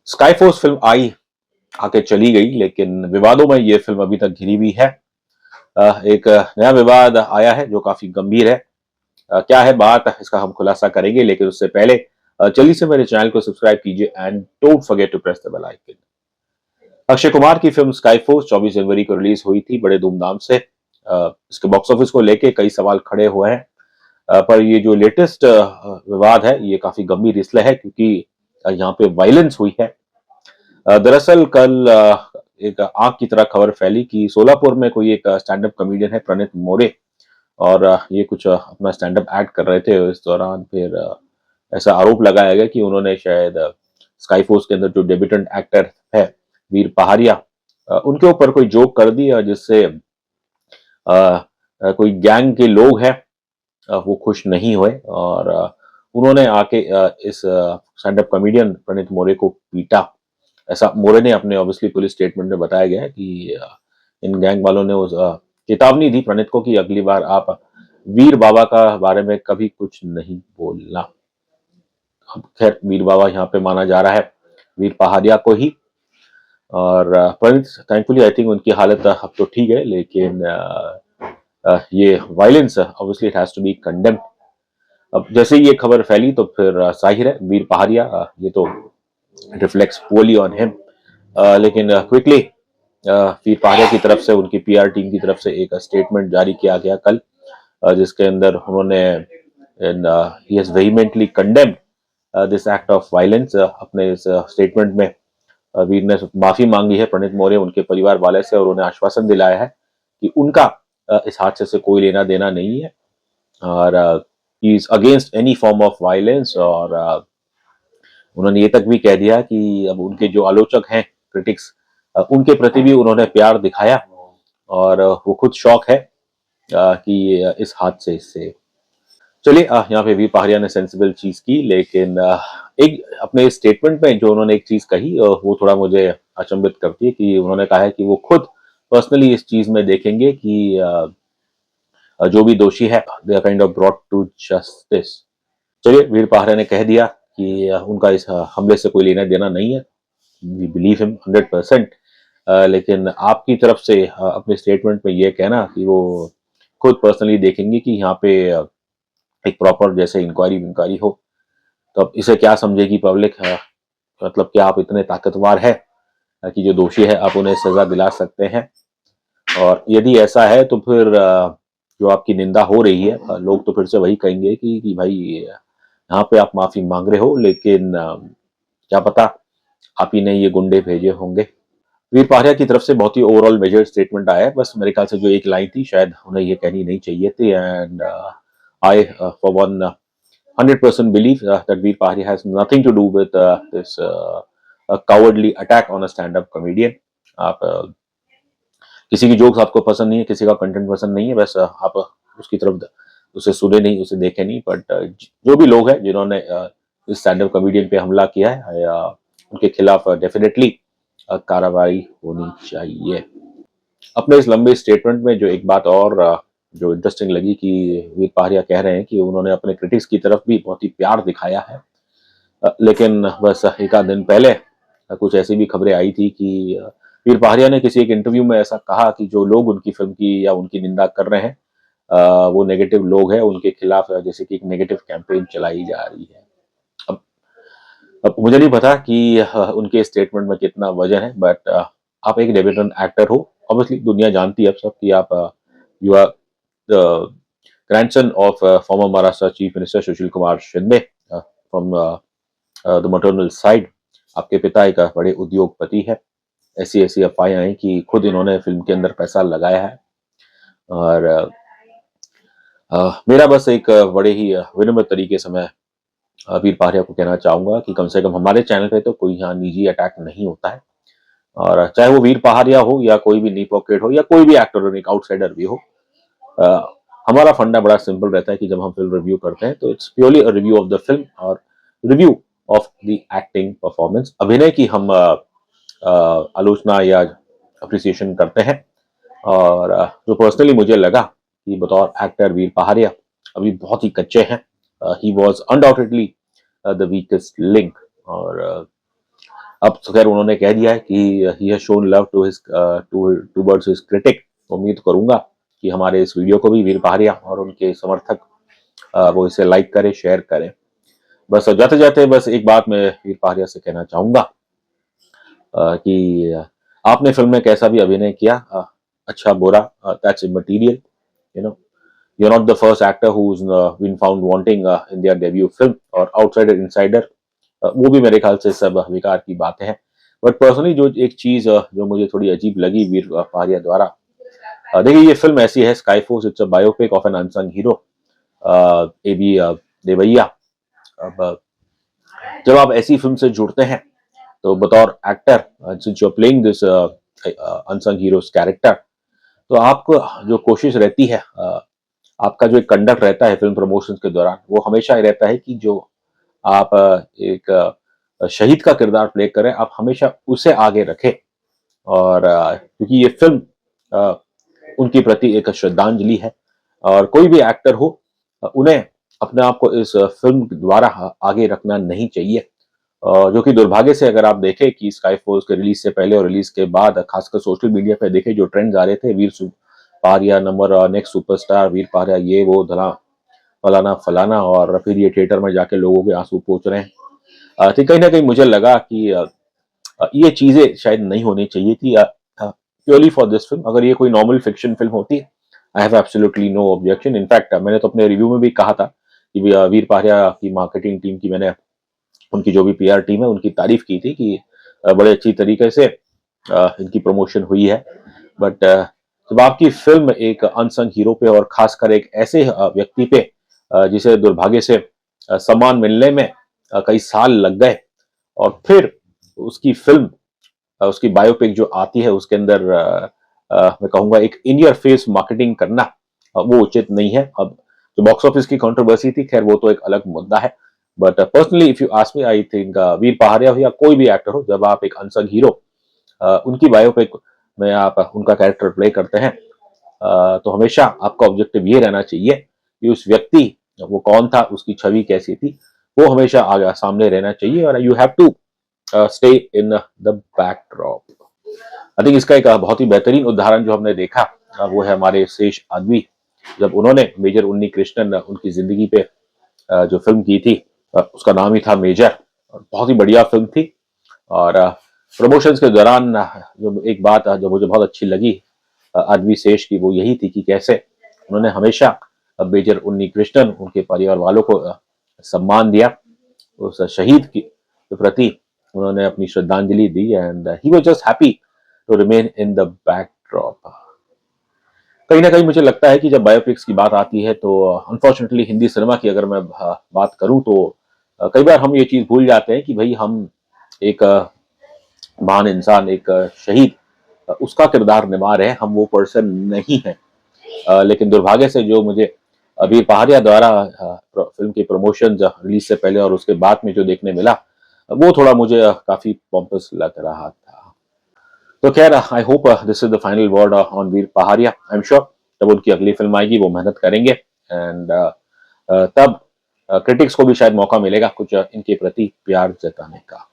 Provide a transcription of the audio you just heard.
Sky force film आई, आके चली गई, लेकिन विवादों में ये फिल्म अभी तक घिरी हुई है। एक नया विवाद आया है जो काफी गंभीर है। क्या है बात, इसका हम खुलासा करेंगे, लेकिन उससे पहले जल्दी से मेरे चैनल को सब्सक्राइब कीजिए and don't forget to press the bell icon. Akshay Kumar की फिल्म स्काई फोर्स 24 जनवरी को रिलीज हुई थी बड़े धूमधाम से। इसके बॉक्स ऑफिस को लेके कई सवाल खड़े हुए हैं। पर ये जो लेटेस्ट विवाद है ये काफी गंभीर इसलिए है क्योंकि यहाँ पे वायलेंस हुई है। दरअसल कल एक आग की तरह खबर फैली कि सोलापुर में कोई एक स्टैंड अप कॉमेडियन है प्रणीत मोरे, और ये कुछ अपना स्टैंड अप एक्ट कर रहे थे। इस दौरान फिर ऐसा आरोप लगाया गया कि उन्होंने शायद स्काई फोर्स के अंदर जो डेब्यूटेंट एक्टर है वीर पहाड़िया, उनके ऊपर कोई जोक कर दिया जिससे कोई गैंग के लोग हैं वो खुश नहीं हुए, और उन्होंने आके इस स्टैंड अप कॉमेडियन प्रणीत मोरे को पीटा। ऐसा मोरे ने अपने ऑब्वियसली पुलिस स्टेटमेंट में बताया गया है कि इन गैंग वालों ने उस चेतावनी दी प्रणीत को कि अगली बार आप वीर बाबा का बारे में कभी कुछ नहीं बोलना। अब खैर वीर बाबा यहाँ पे माना जा रहा है वीर पहाड़िया को ही, और प्रणीत थैंकफुली आई थिंक उनकी हालत अब तो ठीक है, लेकिन ये violence obviously it has to be condemned. अब जैसे ही ये खबर फैली तो फिर जाहिर है वीर पहाड़िया ये तो रिफ्लेक्ट्स पोअरली ऑन हिम, लेकिन क्विकली वीर पहाड़िया की तरफ से उनकी पीआर टीम की तरफ से एक स्टेटमेंट जारी किया गया कल, जिसके अंदर उन्होंने ही has vehemently condemned this act of violence. अपने इस स्टेटमेंट में वीर ने माफी मांगी है प्रणीत मोरे उनके परिवार वाले से, और उन्हें आश्वासन दिलाया है कि उनका इस हादसे से कोई लेना देना नहीं है, और he is against any form of violence. और उन्होंने ये तक भी कह दिया कि अब उनके जो आलोचक हैं, क्रिटिक्स, उनके प्रति भी उन्होंने प्यार दिखाया, और वो खुद शौक है कि इस हादसे से। चलिए यहाँ पे वी पहाड़िया ने सेंसिबल चीज की, लेकिन एक अपने स्टेटमेंट में जो उन्होंने एक चीज कही वो थोड़ा मुझे अचंभित करती है कि उन्होंने कहा है कि वो खुद पर्सनली इस चीज में देखेंगे कि जो भी दोषी है they are kind of brought to justice. चलिए वीर पहाड़िया ने कह दिया कि उनका इस हमले से कोई लेना देना नहीं है, वी बिलीव हिम 100%। लेकिन आपकी तरफ से अपने स्टेटमेंट में ये कहना कि वो खुद पर्सनली देखेंगे कि यहाँ पे एक प्रॉपर जैसे इंक्वायरी हो, तो अब इसे क्या समझेगी पब्लिक है? मतलब कि आप इतने ताकतवर है कि जो दोषी है आप उन्हें सजा दिला सकते हैं, और यदि ऐसा है तो फिर जो आपकी निंदा हो रही है लोग तो फिर से वही कहेंगे कि भाई यहाँ पे आप माफी मांग रहे हो, लेकिन क्या पता आप ही ने ये गुंडे भेजे होंगे। वीर पहाड़िया की तरफ से बहुत ही ओवरऑल मेजर स्टेटमेंट आया है, बस मेरे ख्याल से जो एक लाइन थी शायद उन्हें ये कहनी नहीं चाहिए थी, and I for one 100% believe that Veer Pahari has nothing to do with this a cowardly attack on a stand-up comedian. आप किसी की जोक्स आपको पसंद नहीं है, किसी का कंटेंट पसंद नहीं है, बस आप उसकी तरफ उसे सुने नहीं, उसे देखे नहीं, बट जो भी लोग हैं जिन्होंने इस स्टैंड अप कॉमेडियन पे हमला किया है या उनके खिलाफ डेफिनेटली कार्रवाई होनी चाहिए। अपने इस लंबे स्टेटमेंट में जो एक बात और जो इंटरेस्टिंग लगी कि वीर पहाड़िया कह रहे हैं कि उन्होंने अपने क्रिटिक्स की तरफ भी बहुत ही प्यार दिखाया है, लेकिन बस एक आध दिन पहले कुछ ऐसी भी खबरें आई थी कि वीर पहाड़िया ने किसी एक इंटरव्यू में ऐसा कहा कि जो लोग उनकी फिल्म की या उनकी निंदा कर रहे हैं वो नेगेटिव लोग हैं, उनके खिलाफ जैसे कि एक नेगेटिव कैंपेन चलाई जा रही है। अब अब मुझे नहीं पता कि उनके स्टेटमेंट में कितना वजन है, बट आप एक डेब्यूटेंट एक्टर हो, ऑब्वियसली दुनिया जानती है अब सब कि आप you are the grandson of former Maharashtra chief minister Sushil Kumar Shinde from the maternal side. आपके पिता एक बड़े उद्योगपति है। ऐसी ऐसी अफवाहें आई कि खुद इन्होंने फिल्म के अंदर पैसा लगाया है, और मेरा बस एक बड़े ही विनम्र तरीके से मैं वीर पहाड़िया को कहना चाहूंगा कि कम से कम हमारे चैनल पे तो कोई यहाँ निजी अटैक नहीं होता है, और चाहे वो वीर पहाड़िया हो या कोई भी नी पॉकेट हो या कोई भी एक्टर एक आउटसाइडर भी हो, हमारा फंडा बड़ा सिंपल रहता है कि जब हम फिल्म रिव्यू करते हैं तो it's purely a review of the film और review of the acting performance. अभिनय की हम आलोचना या अप्रिसिएशन करते हैं, और जो पर्सनली मुझे लगा कि बतौर एक्टर वीर पहाड़िया अभी बहुत ही कच्चे हैं। He was undoubtedly the weakest link, और अब तो खैर उन्होंने कह दिया है कि he has shown love to his towards his critic. उम्मीद करूंगा कि हमारे इस वीडियो को भी वीर पहाड़िया और उनके समर्थक वो इसे लाइक करें, शेयर करें। बस जाते जाते बस एक बात मैं वीर पहाड़िया से कहना चाहूंगा कि आपने फिल्म में कैसा भी अभिनय किया, अच्छा बुरा, that's immaterial, you know, you're not the first actor who's been found wanting in their debut film और outsider insider, वो भी मेरे ख्याल से सब विकार की बातें हैं। बट पर्सनली जो एक चीज जो मुझे थोड़ी अजीब लगी वीर पहाड़िया द्वारा, देखिए ये फिल्म ऐसी है, Sky Force, it's a biopic of an unsung hero A B Devayya. अब जब आप ऐसी फिल्म से जुड़ते हैं तो बतौर actor, since you are playing this unsung hero's character, तो आपको जो कोशिश रहती है, आपका जो एक कंडक्ट रहता है फिल्म प्रमोशंस के दौरान, वो हमेशा ये रहता है कि जो आप एक शहीद का किरदार प्ले करें, आप हमेशा उसे आगे रखें। और क्योंकि ये फिल्म उनके प्रति एक श्रद्धांजलि है और कोई भी एक्टर हो, उन्हें अपने आप को इस फिल्म द्वारा आगे रखना नहीं चाहिए। जो कि दुर्भाग्य से अगर आप देखें कि स्काई फोर्स के रिलीज से पहले और रिलीज के बाद, खासकर सोशल मीडिया पे देखें जो ट्रेंड्स आ रहे थे, वीर पहाड़िया नंबर नेक्स्ट सुपरस्टार, वीर पहाड़िया ये वो धला फलाना फलाना, और फिर ये थिएटर में जाके लोगों के आंसू पोंछ रहे हैं। तो कहीं ना कहीं मुझे लगा कि ये चीजें शायद नहीं होनी चाहिए थी प्योरली फॉर दिस फिल्म। अगर ये कोई नॉर्मल फिक्शन फिल्म होती, I have absolutely no objection. In fact मैंने तो अपने रिव्यू में भी कहा था कि वीर पहाड़िया की मार्केटिंग टीम की, मैंने उनकी जो भी पीआर टीम है उनकी तारीफ की थी कि बड़े अच्छी तरीके से इनकी प्रमोशन हुई है। बट जब आपकी फिल्म एक अनसंग हीरो पे और खासकर एक ऐसे व्यक्ति पे जिसे दुर्भाग्य से सम्मान मिलने में कई साल लग गए, और फिर उसकी फिल्म, उसकी बायोपिक जो आती है उसके अंदर मैं कहूँगा एक इन योर फेस मार्केटिंग करना, वो उचित नहीं है। अब जो बॉक्स ऑफिस की कंट्रोवर्सी थी, खैर वो तो एक अलग मुद्दा है। But personally if you ask me, I think Veer Pahariya हो या कोई भी एक्टर हो, जब आप एक अनसंग हीरो उनकी बायोपिक में आप उनका कैरेक्टर प्ले करते हैं, तो हमेशा आपका ऑब्जेक्टिव ये रहना चाहिए कि उस व्यक्ति, वो कौन था, उसकी छवि कैसी थी, वो हमेशा आगे सामने रहना चाहिए, और you have to stay in the backdrop. I think इसका एक बहुत ही बेहतरीन उदाहरण जो हमने देखा, वो है हमारे शेष आदमी, जब उन्होंने मेजर उन्नी कृष्णन उनकी जिंदगी पे जो फिल्म की थी, उसका नाम ही था मेजर, और बहुत ही बढ़िया फिल्म थी। और प्रमोशंस के दौरान जो एक बात जो मुझे बहुत अच्छी लगी आदमी शेष की, वो यही थी कि कैसे उन्होंने हमेशा मेजर उन्नी कृष्णन, उनके परिवार वालों को सम्मान दिया, उस शहीद के प्रति उन्होंने अपनी श्रद्धांजलि दी, and he was just happy to remain in the backdrop. कहीं ना कहीं मुझे लगता है कि जब बायोपिक्स की बात आती है तो अनफॉर्चुनेटली हिंदी सिनेमा की अगर मैं बात करूं तो कई बार हम ये चीज भूल जाते हैं कि भाई हम एक महान इंसान, एक शहीद, उसका किरदार निभा रहे हैं, हम वो पर्सन नहीं है। लेकिन दुर्भाग्य से जो मुझे वीर पहाड़िया द्वारा फिल्म के प्रमोशन रिलीज से पहले और उसके बाद में जो देखने मिला, वो थोड़ा मुझे काफी पॉम्पस लग रहा था। तो खैर, I hope this is the final word on Veer Pahariya. I am sure जब उनकी अगली फिल्म आएगी वो मेहनत करेंगे, एंड तब क्रिटिक्स को भी शायद मौका मिलेगा कुछ इनके प्रति प्यार जताने का।